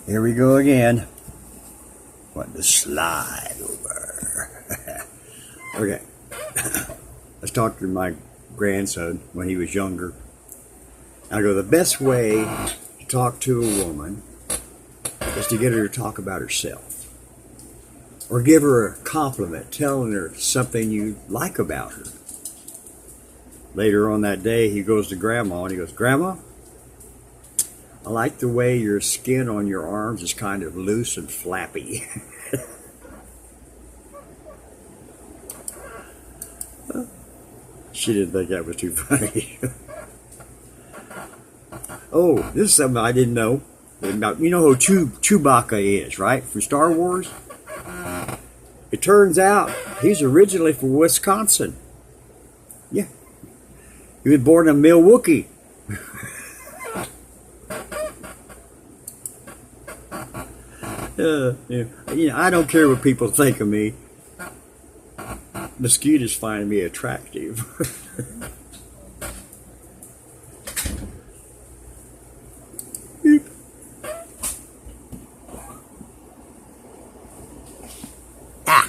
Here we go again. Want to slide over. Okay. Let's talk to my grandson when he was younger. I go, the best way to talk to a woman is to get her to talk about herself. Or give her a compliment, telling her something you like about her. Later on that day, he goes to Grandma and he goes, Grandma, I like the way your skin on your arms is kind of loose and flappy. She didn't think that was too funny. Oh, this is something I didn't know. You know who Chewbacca is, right? From Star Wars? It turns out he's originally from Wisconsin. Yeah. He was born in Milwaukee. Yeah. I don't care what people think of me. Mosquitoes find me attractive.